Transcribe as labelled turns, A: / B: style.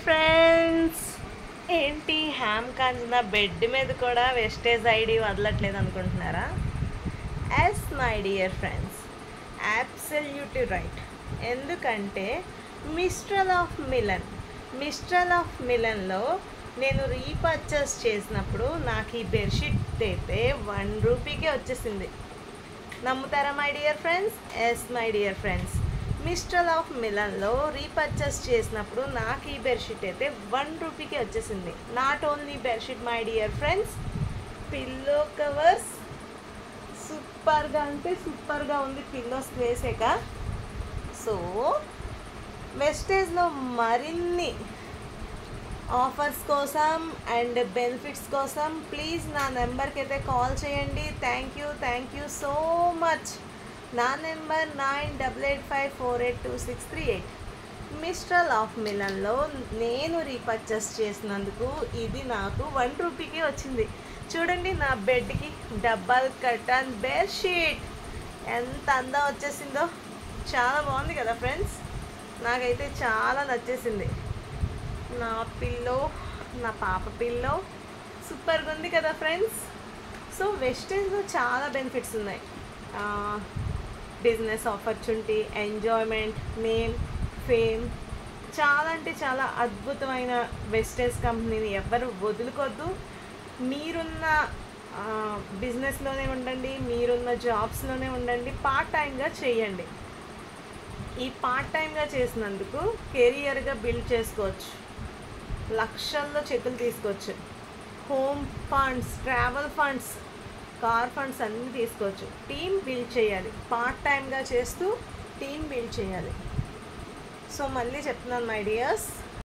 A: Friends, ఏంటి Ham కాంచిన bed మీద కూడా వెస్టేజ్ ఐడి వదలట్లేదు అనుకుంటున్నారా? Yes my dear friends, absolutely right. ఎందుకంటే మిస్ట్రల్ ఆఫ్ మిలన్లో నేను రీపర్చేస్ చేసినప్పుడు నాకు ఈ బెడ్షీట్ అయితే 1 రూపీకే వచ్చేసింది. నమ్ముతారా my dear friends? Yes my dear friends, Mistral of మిలన్లో రీపర్చేస్ చేసినప్పుడు నాకు ఈ బెడ్షీట్ అయితే 1 రూపీకి వచ్చేసింది. Not only bedsheet my dear friends, pillow covers సూపర్గా అంటే సూపర్గా ఉంది. పిల్లోస్ వేసాక సో వెస్టేజ్లో మరిన్ని ఆఫర్స్ కోసం అండ్ బెనిఫిట్స్ కోసం ప్లీజ్ నా నెంబర్కి అయితే కాల్ చేయండి. Thank you so much. నా నెంబర్ 9885482638. మిస్ట్రల్ ఆఫ్ మిలన్లో నేను రీపర్చేస్ చేసినందుకు ఇది నాకు 1 రూపీకి వచ్చింది. చూడండి, నా బెడ్కి డబల్ కర్టన్ బెడ్షీట్ ఎంత అందం వచ్చేసిందో. చాలా బాగుంది కదా ఫ్రెండ్స్, నాకైతే చాలా నచ్చేసింది. నా పిల్లో, నా పాప పిల్లో సూపర్గా ఉంది కదా ఫ్రెండ్స్. సో వెస్టేజ్లో చాలా బెనిఫిట్స్ ఉన్నాయి. Business opportunity, enjoyment, name, fame, చాలా అంటే చాలా అద్భుతమైన వెస్టేజ్ కంపెనీని ఎవ్వరు వదులుకోవద్దు. మీరున్న బిజినెస్లోనే ఉండండి, మీరున్న జాబ్స్లోనే ఉండండి, పార్ట్ టైంగా చేయండి. ఈ పార్ట్ టైంగా చేసినందుకు కెరియర్గా బిల్డ్ చేసుకోవచ్చు, లక్షల్లో చెక్కులు తీసుకోవచ్చు, home funds, travel funds, car funds అన్నీ తీసుకోవచ్చు. టీం బిల్డ్ చేయాలి, పార్ట్ టైంగా చేస్తూ టీం బిల్డ్ చేయాలి. సో మళ్ళీ చెప్తున్నాను మై డియర్స్,